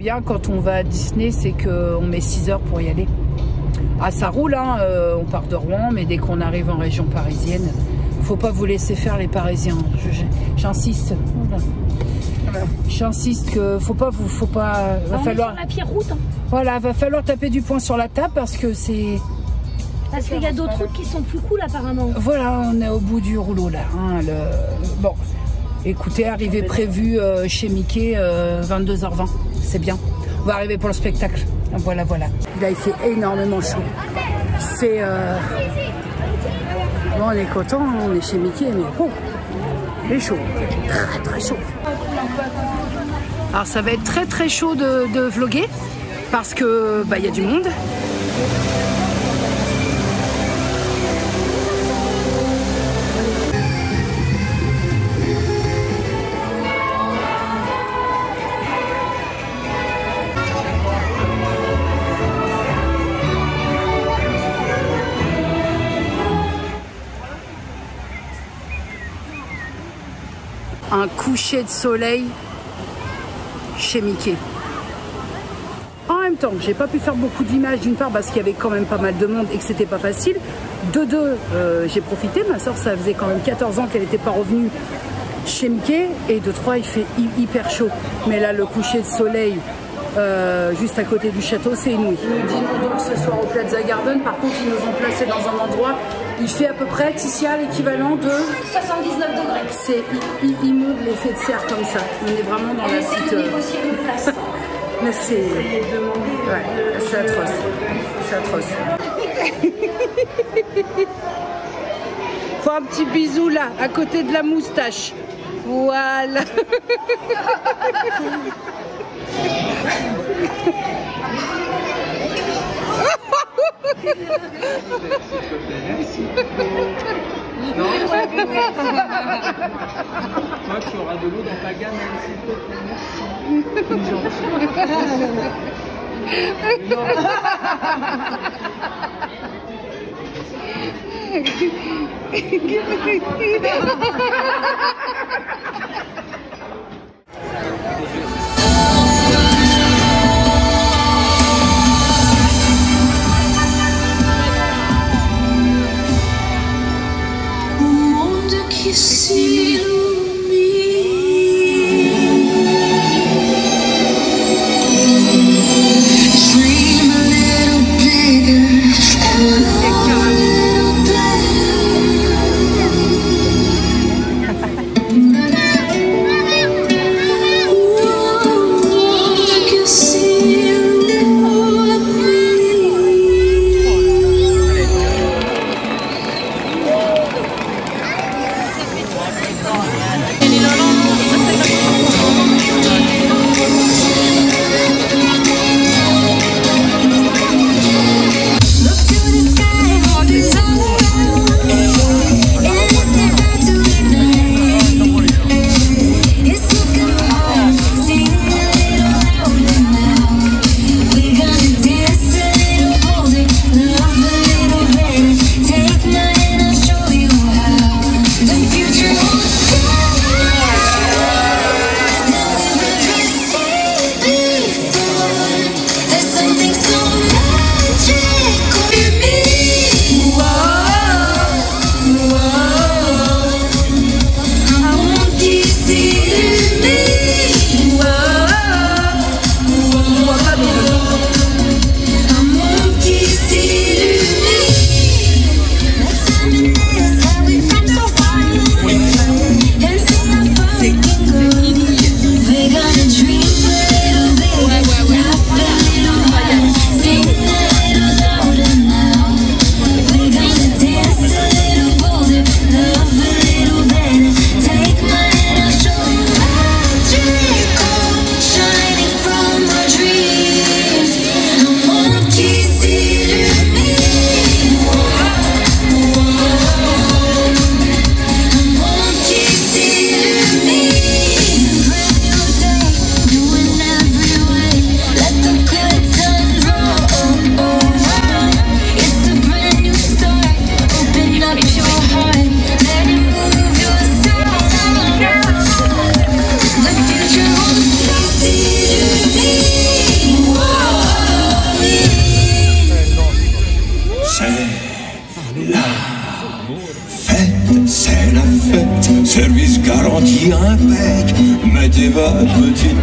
Bien, quand on va à Disney, c'est qu'on met 6 heures pour y aller. Ah, ça roule, hein, on part de Rouen, mais dès qu'on arrive en région parisienne, faut pas vous laisser faire les Parisiens. J'insiste. J'insiste que faut pas. Va falloir. Sur la pire route. Hein. Voilà, va falloir taper du poing sur la table parce que c'est. Parce qu'il y a d'autres routes qui sont plus cool apparemment. Voilà, on est au bout du rouleau là. Hein, bon, écoutez, arrivée prévue chez Mickey 22h20, c'est bien. On va arriver pour le spectacle. Voilà, voilà. Là, il fait énormément chaud. C'est bon, on est content, on est chez Mickey, mais oh, il est chaud, très très chaud. Alors ça va être très très chaud de vlogger parce que bah, y a du monde. Un coucher de soleil chez Mickey. En même temps, j'ai pas pu faire beaucoup d'images, d'une part parce qu'il y avait quand même pas mal de monde et que c'était pas facile. De deux, j'ai profité. Ma soeur, ça faisait quand même 14 ans qu'elle n'était pas revenue chez Mickey. Et de trois, il fait hyper chaud. Mais là, le coucher de soleil juste à côté du château, c'est inouï. Nous dînons donc ce soir au Plaza Garden. Par contre, ils nous ont placés dans un endroit. Il fait à peu près, Ticia, l'équivalent de 79 degrés. C'est immonde l'effet de serre comme ça. On est vraiment dans la petite. Mais c'est. Ouais, c'est atroce. C'est atroce. Faut un petit bisou là, à côté de la moustache. Voilà. Non. Toi, tu auras de l'eau dans ta gamme, s'il te sourire impec, mettez votre petite.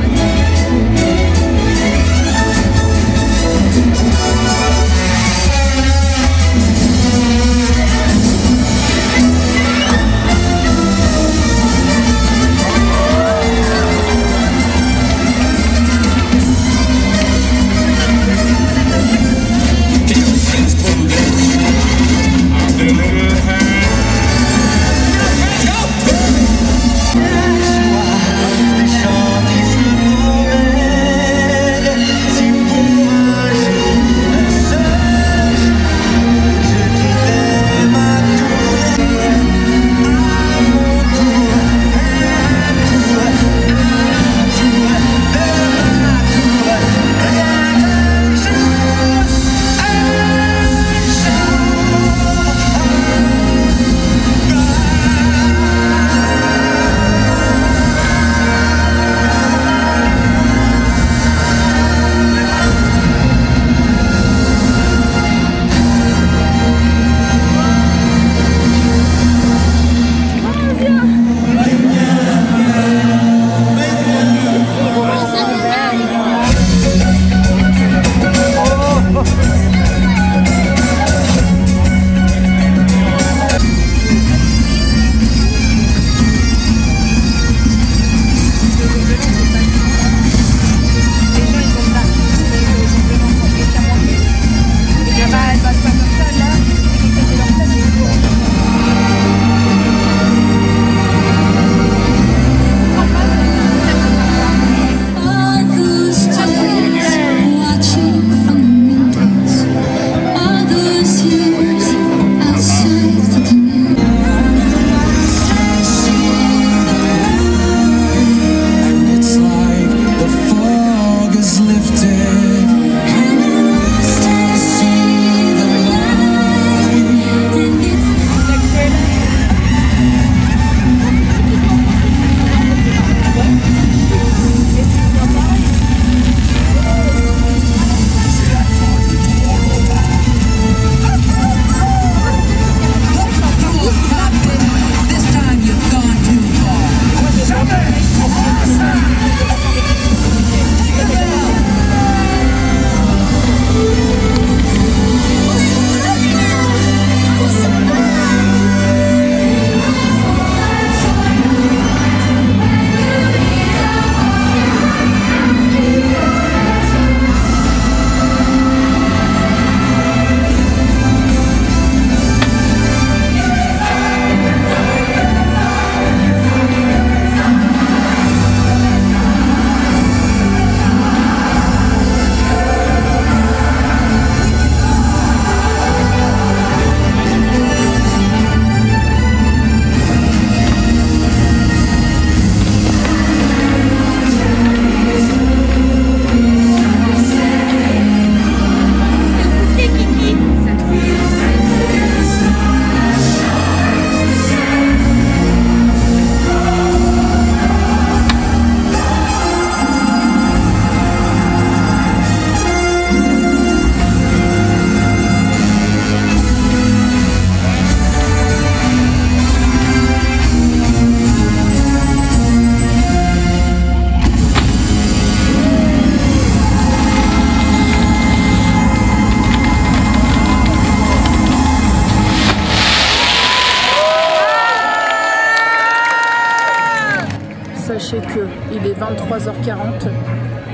Sachez qu'il est 23h40,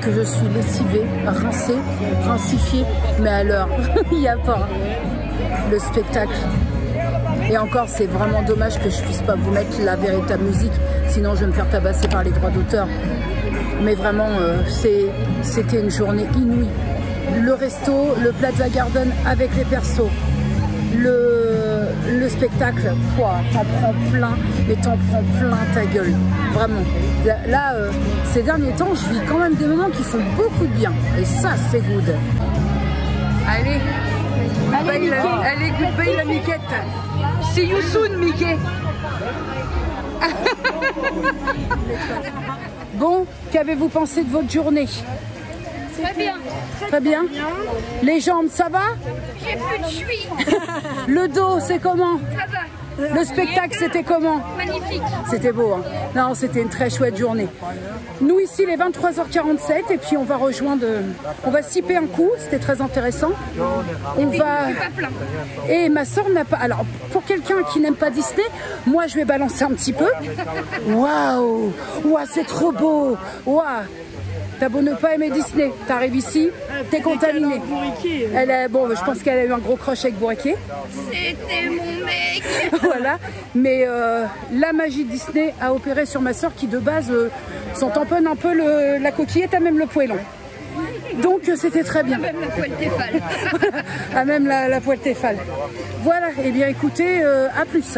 que je suis lessivée, rincée, rincifiée, mais à l'heure, il n'y a pas le spectacle. Et encore, c'est vraiment dommage que je puisse pas vous mettre la véritable musique, sinon je vais me faire tabasser par les droits d'auteur. Mais vraiment, c'était une journée inouïe. Le resto, le Plaza Garden avec les persos, le spectacle, t'en prends plein, mais t'en prends plein ta gueule, vraiment. Là, ces derniers temps, je vis quand même des moments qui font beaucoup de bien, et ça, c'est good. Allez, goodbye la Miquette. See you soon, Mickey. Bon, qu'avez-vous pensé de votre journée? Très bien. Très bien. Les jambes, ça va? J'ai plus de chuis. Le dos, c'est comment? Ça va. Le spectacle, c'était comment? Magnifique. C'était beau, hein. Non, c'était une très chouette journée. Nous, ici, il est 23h47 et puis on va rejoindre... On va siper un coup, c'était très intéressant. On va... Et ma soeur n'a pas... Alors, pour quelqu'un qui n'aime pas Disney, moi, je vais balancer un petit peu. Waouh! Waouh, c'est trop beau! Waouh! T'as beau ne pas aimer Disney, t'arrives ici, t'es contaminé. Elle est, bon, je pense qu'elle a eu un gros crush avec Bourriquet. C'était mon mec. Voilà, mais la magie de Disney a opéré sur ma soeur qui de base s'en tamponne un peu la coquillette, à même le poêlon. Donc c'était très bien. Même la poêle téfale. À même la poêle téfale. Voilà, et bien écoutez, à plus.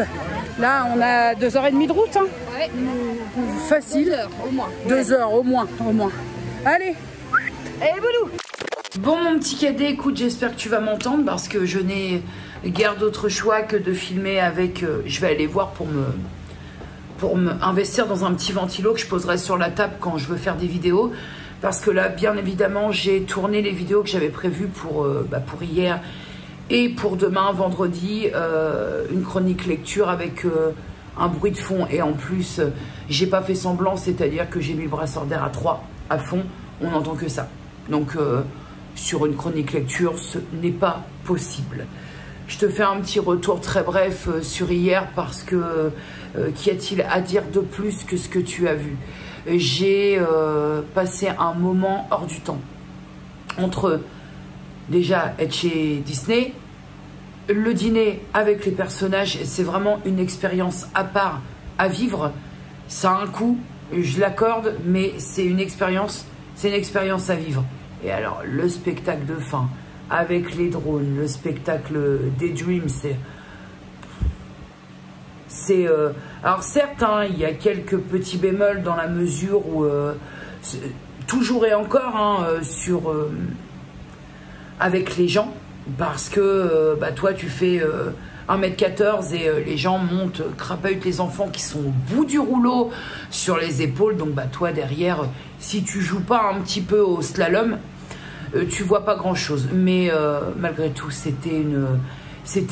Là, on a 2h30 de route. Hein. Ouais. Facile. 2 heures au moins. 2 heures au moins, au moins. Allez. Allez, boulou. Bon, mon petit cadet, écoute, j'espère que tu vas m'entendre parce que je n'ai guère d'autre choix que de filmer avec... je vais aller voir pour me investir dans un petit ventilo que je poserai sur la table quand je veux faire des vidéos. Parce que là, bien évidemment, j'ai tourné les vidéos que j'avais prévues pour hier et pour demain, vendredi, une chronique lecture avec un bruit de fond. Et en plus, j'ai pas fait semblant, c'est-à-dire que j'ai mis le brasseur d'air à 3 à fond, on n'entend que ça. Donc, sur une chronique lecture, ce n'est pas possible. Je te fais un petit retour très bref sur hier parce que qu'y a-t-il à dire de plus que ce que tu as vu? J'ai passé un moment hors du temps. Entre déjà être chez Disney, le dîner avec les personnages, c'est vraiment une expérience à part à vivre. Ça a un coût, je l'accorde, mais c'est une expérience à vivre. Et alors, le spectacle de fin, avec les drones, le spectacle des Dreams, alors certes, hein, il y a quelques petits bémols dans la mesure où, toujours et encore, hein, avec les gens, parce que toi, tu fais 1m14 et les gens montent, crapahutent les enfants qui sont au bout du rouleau sur les épaules. Donc toi, derrière, si tu joues pas un petit peu au slalom, tu vois pas grand-chose. Mais malgré tout, c'était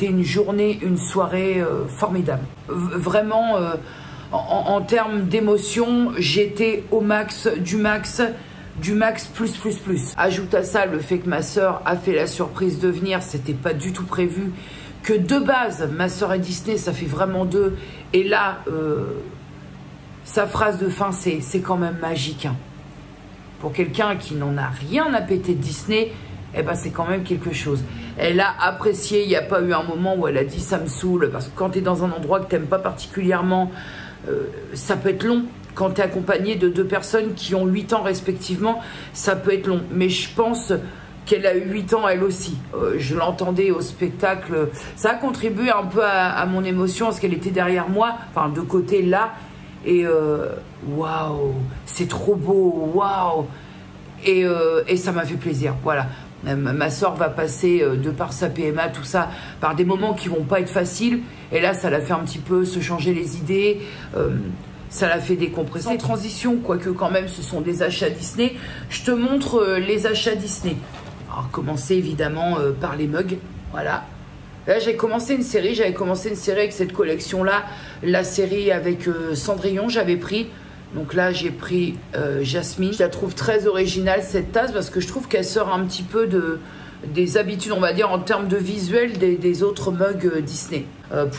une journée, une soirée formidable. Vraiment, en termes d'émotion, j'étais au max, du max plus. Ajoute à ça le fait que ma soeur a fait la surprise de venir, c'était pas du tout prévu. Que de base, ma soeur et Disney, ça fait vraiment 2. Et là, sa phrase de fin, c'est quand même magique. Hein. Pour quelqu'un qui n'en a rien à péter de Disney, eh ben, c'est quand même quelque chose. Elle a apprécié, il n'y a pas eu un moment où elle a dit ça me saoule, parce que quand tu es dans un endroit que tu n'aimes pas particulièrement, ça peut être long. Quand tu es accompagné de 2 personnes qui ont 8 ans respectivement, ça peut être long. Mais je pense qu'elle a eu 8 ans elle aussi. Je l'entendais au spectacle. Ça a contribué un peu à mon émotion, parce qu'elle était derrière moi, enfin de côté là. Et waouh, c'est trop beau, waouh. Et ça m'a fait plaisir, voilà. Ma soeur va passer, de par sa PMA, tout ça, par des moments qui vont pas être faciles. Et là, ça l'a fait un petit peu se changer les idées. Ça l'a fait décompresser. En transition, quoique quand même, ce sont des achats Disney. Je te montre les achats Disney. Alors, commencer évidemment par les mugs. Voilà. Là, j'avais commencé une série avec cette collection-là. La série avec Cendrillon, j'avais pris. Donc là, j'ai pris Jasmine. Je la trouve très originale, cette tasse, parce que je trouve qu'elle sort un petit peu des habitudes, on va dire, en termes de visuel des autres mugs Disney.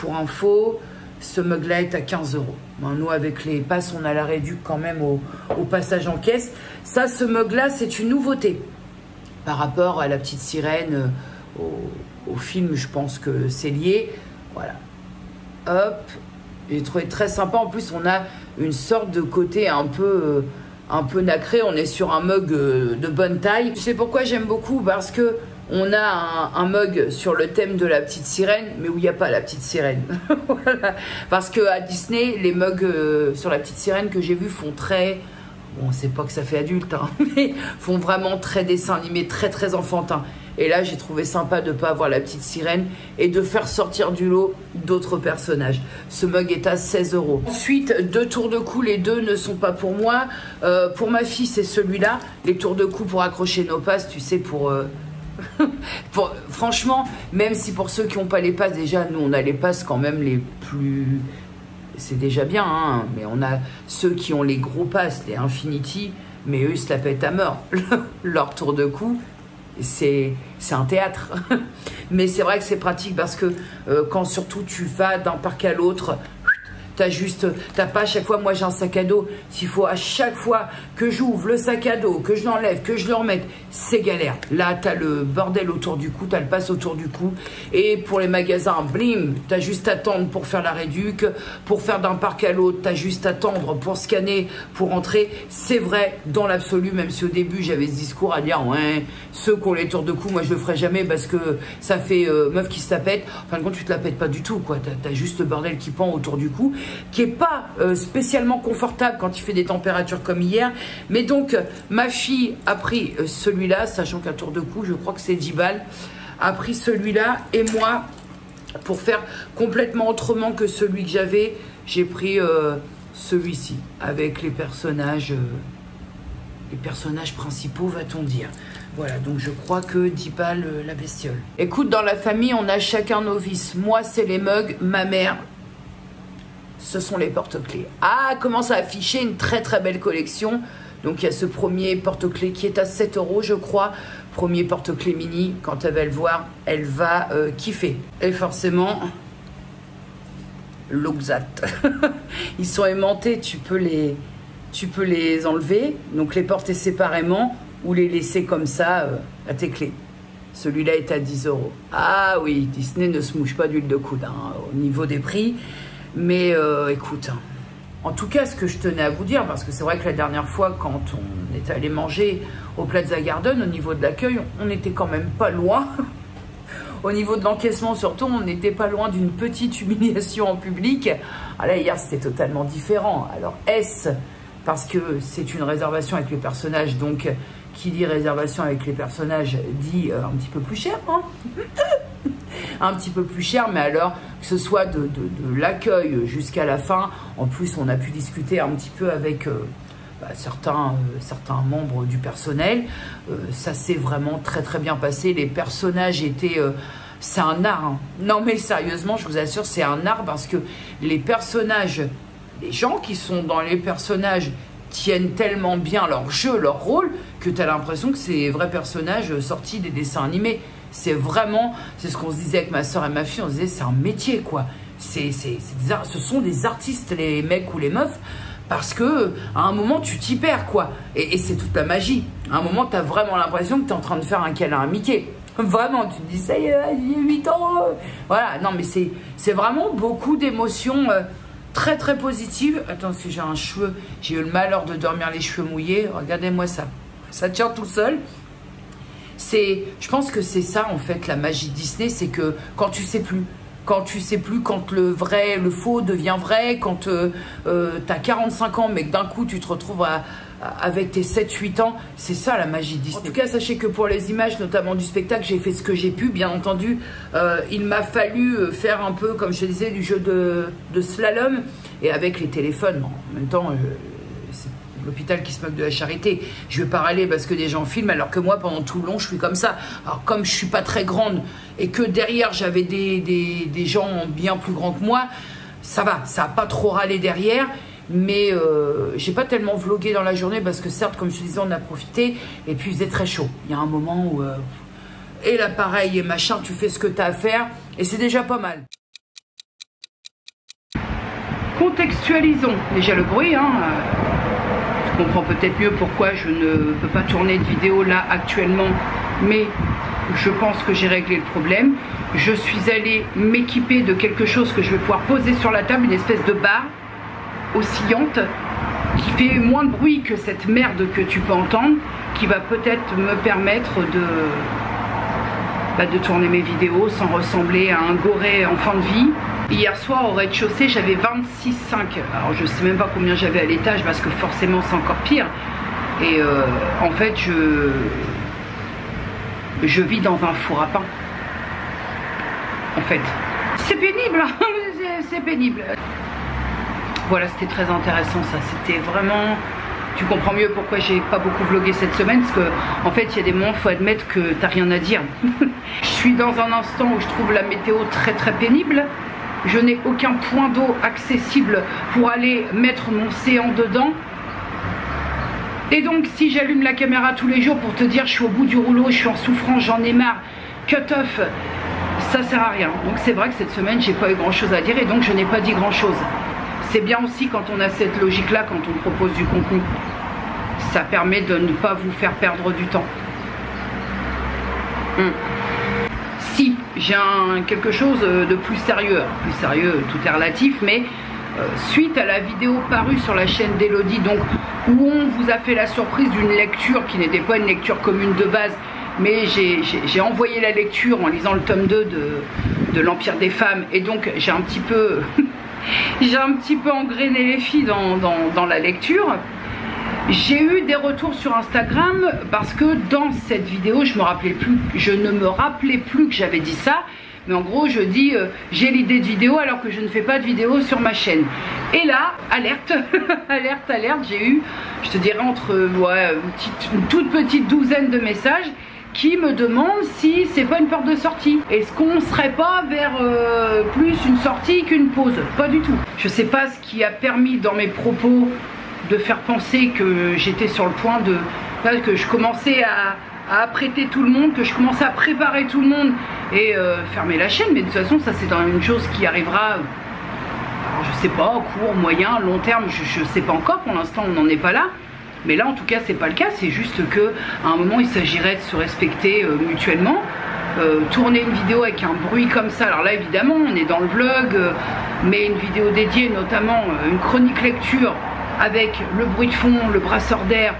Pour info, ce mug-là est à 15 €. Ben, nous, avec les passes, on a la réduction quand même au passage en caisse. Ça, ce mug-là, c'est une nouveauté. Par rapport à la petite sirène, au film, je pense que c'est lié. Voilà. Hop. J'ai trouvé très sympa. En plus, on a une sorte de côté un peu nacré. On est sur un mug de bonne taille. Tu sais pourquoi j'aime beaucoup? Parce que on a un mug sur le thème de la petite sirène, mais où il n'y a pas la petite sirène. Voilà. Parce qu'à Disney, les mugs sur la petite sirène que j'ai vus font très... Bon, c'est pas que ça fait adulte, hein, mais font vraiment très dessin animé, très enfantin. Et là, j'ai trouvé sympa de ne pas avoir la petite sirène et de faire sortir du lot d'autres personnages. Ce mug est à 16 €. Ensuite, 2 tours de cou. Les 2 ne sont pas pour moi. Pour ma fille, c'est celui-là. Les tours de cou pour accrocher nos passes, tu sais, pour Franchement, même si pour ceux qui n'ont pas les passes, déjà, nous, on a les passes quand même les plus... C'est déjà bien, hein, mais on a ceux qui ont les gros passes, les Infinity, mais eux, ils se la pètent à mort. Leur tour de cou, c'est un théâtre. Mais c'est vrai que c'est pratique parce que quand surtout tu vas d'un parc à l'autre, t'as pas à chaque fois, moi j'ai un sac à dos, s'il faut à chaque fois que j'ouvre le sac à dos, que je l'enlève, que je le remette, c'est galère. Là, t'as le bordel autour du cou, t'as le pass autour du cou. Et pour les magasins, blim, t'as juste à attendre pour faire la réduc, pour faire d'un parc à l'autre, t'as juste à attendre pour scanner, pour entrer. C'est vrai, dans l'absolu, même si au début j'avais ce discours à dire, ouais, ceux qui ont les tours de cou, moi je le ferai jamais parce que ça fait meuf qui se la pète. En fin de compte, tu te la pètes pas du tout, quoi. T'as juste le bordel qui pend autour du cou, qui est pas spécialement confortable quand il fait des températures comme hier. Mais donc ma fille a pris celui-là, sachant qu'un tour de cou, je crois que c'est 10 balles, a pris celui-là. Et moi, pour faire complètement autrement que celui que j'avais, j'ai pris celui-ci avec les personnages principaux, va-t-on dire. Voilà, donc je crois que 10 balles la bestiole. Écoute, dans la famille, on a chacun nos vices. Moi, c'est les mugs, ma mère, ce sont les porte-clés. Ah, commence à afficher une très très belle collection. Donc il y a ce premier porte-clés qui est à 7 € je crois. Premier porte-clés mini, quand elle va le voir, elle va kiffer. Et forcément, l'Oxat. Ils sont aimantés, tu peux les enlever, donc les porter séparément ou les laisser comme ça à tes clés. Celui-là est à 10 €. Ah oui, Disney ne se mouche pas d'huile de coude hein, au niveau des prix. Mais écoute, en tout cas, ce que je tenais à vous dire, parce que c'est vrai que la dernière fois, quand on est allé manger au Plaza Garden, au niveau de l'accueil, on n'était quand même pas loin. Au niveau de l'encaissement, surtout, on n'était pas loin d'une petite humiliation en public. Ah là, hier, c'était totalement différent. Alors, est-ce parce que c'est une réservation avec les personnages, donc qui dit réservation avec les personnages dit un petit peu plus cher, hein. Un petit peu plus cher, mais alors que ce soit de l'accueil jusqu'à la fin. En plus, on a pu discuter un petit peu avec certains membres du personnel. Ça s'est vraiment très très bien passé. Les personnages étaient... c'est un art, hein. Non mais sérieusement, je vous assure, c'est un art parce que les personnages, les gens qui sont dans les personnages tiennent tellement bien leur jeu, leur rôle, que tu as l'impression que c'est des vrais personnages sortis des dessins animés. C'est vraiment, c'est ce qu'on se disait avec ma soeur et ma fille, on se disait c'est un métier quoi. Ce sont des artistes les mecs ou les meufs, parce que à un moment tu t'y perds quoi. Et c'est toute la magie. À un moment tu as vraiment l'impression que tu es en train de faire un câlin à Mickey. Vraiment, tu te dis ça y est, il y a 8 ans. Voilà, non mais c'est vraiment beaucoup d'émotions très très positives. Attends, si j'ai un cheveu, j'ai eu le malheur de dormir les cheveux mouillés. Regardez-moi ça. Ça tient tout seul. Je pense que c'est ça en fait la magie de Disney, c'est que quand tu sais plus, quand le vrai, le faux devient vrai, quand tu as 45 ans mais que d'un coup tu te retrouves avec tes 7-8 ans, c'est ça la magie de Disney. En tout cas, sachez que pour les images, notamment du spectacle, j'ai fait ce que j'ai pu, bien entendu. Il m'a fallu faire un peu, comme je te disais, du jeu de slalom, et avec les téléphones, en même temps... c'est l'hôpital qui se moque de la charité. Je vais pas râler parce que des gens filment, alors que moi, pendant tout le long, je suis comme ça. Alors, comme je suis pas très grande et que derrière, j'avais des gens bien plus grands que moi, ça va, ça a pas trop râlé derrière. Mais j'ai pas tellement vlogué dans la journée parce que certes, comme je te disais, on a profité. Et puis, il faisait très chaud. Il y a un moment où... et l'appareil et machin, tu fais ce que tu as à faire. Et c'est déjà pas mal. Contextualisons déjà le bruit, hein. Je comprends peut-être mieux pourquoi je ne peux pas tourner de vidéo là actuellement, mais je pense que j'ai réglé le problème. Je suis allée m'équiper de quelque chose que je vais pouvoir poser sur la table, une espèce de barre oscillante qui fait moins de bruit que cette merde que tu peux entendre, qui va peut-être me permettre de tourner mes vidéos sans ressembler à un goré en fin de vie. Hier soir au rez-de-chaussée, j'avais 26,5. Alors je sais même pas combien j'avais à l'étage parce que forcément c'est encore pire. Et en fait je vis dans un four à pain. En fait, c'est pénible, c'est pénible. Voilà, c'était très intéressant ça. C'était vraiment tu comprends mieux pourquoi j'ai pas beaucoup vlogué cette semaine, parce que en fait il y a des moments, faut admettre que t'as rien à dire. Je suis dans un instant où je trouve la météo très pénible. Je n'ai aucun point d'eau accessible pour aller mettre mon séant dedans. Et donc si j'allume la caméra tous les jours pour te dire je suis au bout du rouleau, je suis en souffrance, j'en ai marre, cut off, ça sert à rien. Donc c'est vrai que cette semaine j'ai pas eu grand chose à dire et donc je n'ai pas dit grand chose. C'est bien aussi quand on a cette logique là, quand on propose du contenu, ça permet de ne pas vous faire perdre du temps. Si j'ai quelque chose de plus sérieux, tout est relatif, mais suite à la vidéo parue sur la chaîne d'Elodie, donc où on vous a fait la surprise d'une lecture qui n'était pas une lecture commune de base, mais j'ai envoyé la lecture en lisant le tome 2 de l'Empire des femmes, et donc j'ai un petit peu engrainé les filles dans la lecture. J'ai eu des retours sur Instagram parce que dans cette vidéo, je ne me rappelais plus que j'avais dit ça. Mais en gros, je dis j'ai l'idée de vidéo alors que je ne fais pas de vidéo sur ma chaîne. Et là, alerte, alerte, j'ai eu, je te dirais, entre une toute petite douzaine de messages qui me demandent si c'est pas une porte de sortie. Est-ce qu'on serait pas vers plus une sortie qu'une pause? Pas du tout. Je sais pas ce qui a permis dans mes propos de faire penser que j'étais sur le point de... que je commençais à apprêter tout le monde, que je commençais à préparer tout le monde et fermer la chaîne. Mais de toute façon, ça c'est une chose qui arrivera, alors, je sais pas, court, moyen, long terme, je sais pas encore. Pour l'instant, on n'en est pas là. Mais là, en tout cas, c'est pas le cas. C'est juste que à un moment, il s'agirait de se respecter mutuellement. Tourner une vidéo avec un bruit comme ça, alors là évidemment on est dans le vlog, mais une vidéo dédiée, notamment une chronique lecture avec le bruit de fond, le brasseur d'air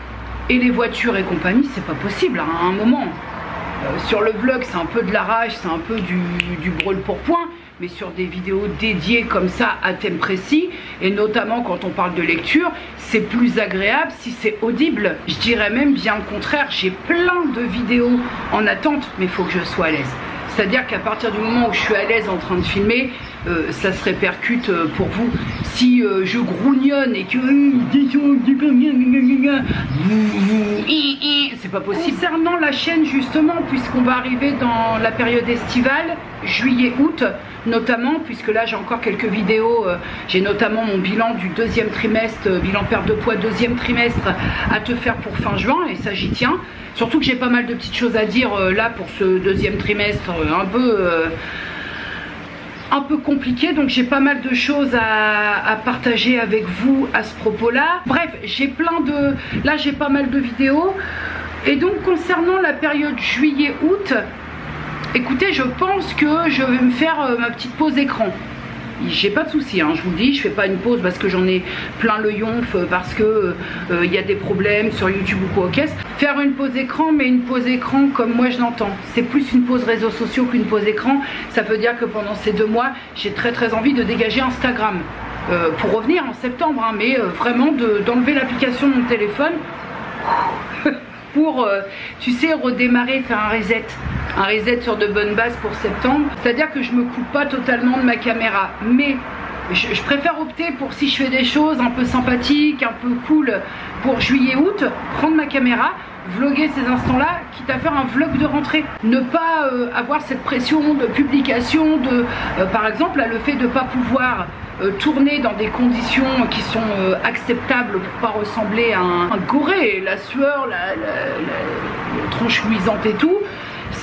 et les voitures et compagnie, c'est pas possible à un moment. Sur le vlog c'est un peu de la rage, c'est un peu du brûle pour point, mais sur des vidéos dédiées comme ça à thème précis, et notamment quand on parle de lecture, c'est plus agréable si c'est audible. Je dirais même bien le contraire, j'ai plein de vidéos en attente, mais il faut que je sois à l'aise. C'est-à-dire qu'à partir du moment où je suis à l'aise en train de filmer, ça se répercute pour vous. Si je grognonne et que c'est pas possible. Concernant la chaîne justement, puisqu'on va arriver dans la période estivale, juillet-août notamment, puisque là j'ai encore quelques vidéos, j'ai notamment mon bilan du deuxième trimestre, bilan perte de poids deuxième trimestre à te faire pour fin juin, et ça j'y tiens. Surtout que j'ai pas mal de petites choses à dire là pour ce deuxième trimestre un peu compliqué, donc j'ai pas mal de choses à partager avec vous à ce propos là. Bref, j'ai j'ai pas mal de vidéos, et donc concernant la période juillet-août, écoutez, je pense que je vais me faire ma petite pause écran. J'ai pas de soucis, hein, je vous le dis, je fais pas une pause parce que j'en ai plein le yonf, parce que y a des problèmes sur YouTube ou quoi au caisse. Faire une pause écran, mais une pause écran comme moi je l'entends. C'est plus une pause réseaux sociaux qu'une pause écran. Ça veut dire que pendant ces 2 mois, j'ai très envie de dégager Instagram. Pour revenir en septembre, hein, mais vraiment d'enlever l'application de mon téléphone pour, tu sais, redémarrer, faire un reset sur de bonnes bases pour septembre. C'est-à-dire que je me coupe pas totalement de ma caméra, mais je préfère opter pour, si je fais des choses un peu sympathiques, un peu cool pour juillet-août, prendre ma caméra, vlogger ces instants-là, quitte à faire un vlog de rentrée. Ne pas avoir cette pression de publication, par exemple, là, le fait de ne pas pouvoir tourner dans des conditions qui sont acceptables pour pas ressembler à un goré, la sueur, la tronche luisante et tout,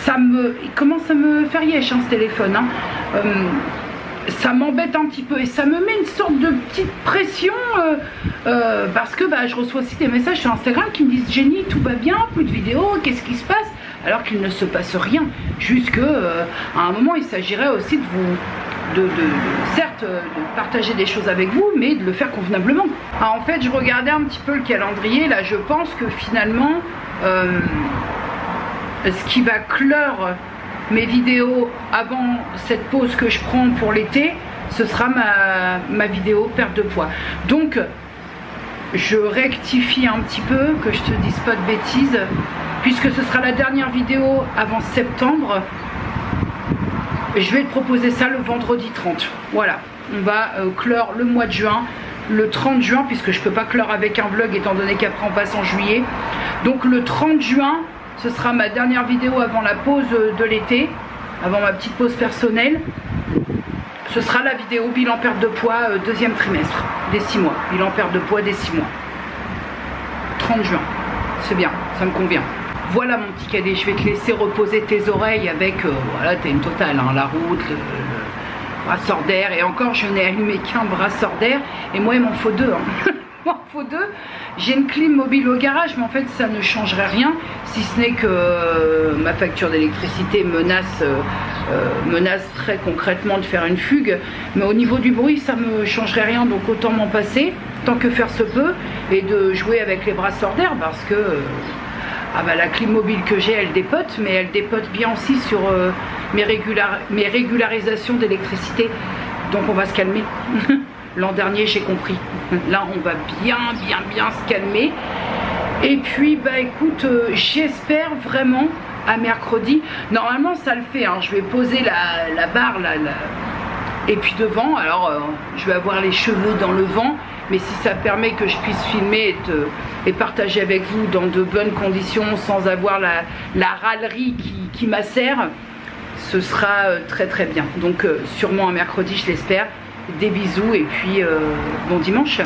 il commence à me faire yesh, hein, ce téléphone, hein. Ça m'embête un petit peu et ça me met une sorte de petite pression parce que je reçois aussi des messages sur Instagram qui me disent Jenny, tout va bien, plus de vidéos, qu'est-ce qui se passe, alors qu'il ne se passe rien, juste que à un moment il s'agirait aussi certes de partager des choses avec vous, mais de le faire convenablement. Alors, en fait, je regardais un petit peu le calendrier, là je pense que finalement ce qui va clore mes vidéos avant cette pause que je prends pour l'été, ce sera ma vidéo perte de poids. Donc je rectifie un petit peu, que je te dise pas de bêtises, puisque ce sera la dernière vidéo avant septembre. Je vais te proposer ça le vendredi 30. Voilà, on va clore le mois de juin le 30 juin, puisque je peux pas clore avec un vlog étant donné qu'après on passe en juillet. Donc le 30 juin, ce sera ma dernière vidéo avant la pause de l'été, avant ma petite pause personnelle. Ce sera la vidéo bilan perte de poids deuxième trimestre, des 6 mois. Bilan perte de poids des 6 mois. 30 juin, c'est bien, ça me convient. Voilà mon petit cadet, je vais te laisser reposer tes oreilles avec, voilà, t'as une totale, hein, la route, le brasseur d'air. Et encore, je n'ai allumé qu'un brasseur d'air. Et moi, il m'en faut 2. Hein. Il m'en faut 2. J'ai une clim mobile au garage, mais en fait, ça ne changerait rien. Si ce n'est que ma facture d'électricité menace très concrètement de faire une fugue. Mais au niveau du bruit, ça ne me changerait rien. Donc autant m'en passer, tant que faire se peut. Et de jouer avec les brasseurs d'air parce que... ah bah, la clim mobile que j'ai, elle dépote, mais elle dépote bien aussi sur mes régularisations d'électricité. Donc on va se calmer. L'an dernier, j'ai compris. Là, on va bien se calmer. Et puis, bah écoute, j'espère vraiment à mercredi. Normalement, ça le fait. Hein. Je vais poser la barre là. Et puis devant, alors je vais avoir les cheveux dans le vent. Mais si ça permet que je puisse filmer et partager avec vous dans de bonnes conditions sans avoir la râlerie qui m'assère, ce sera très bien. Donc sûrement un mercredi, je l'espère. Des bisous et puis bon dimanche.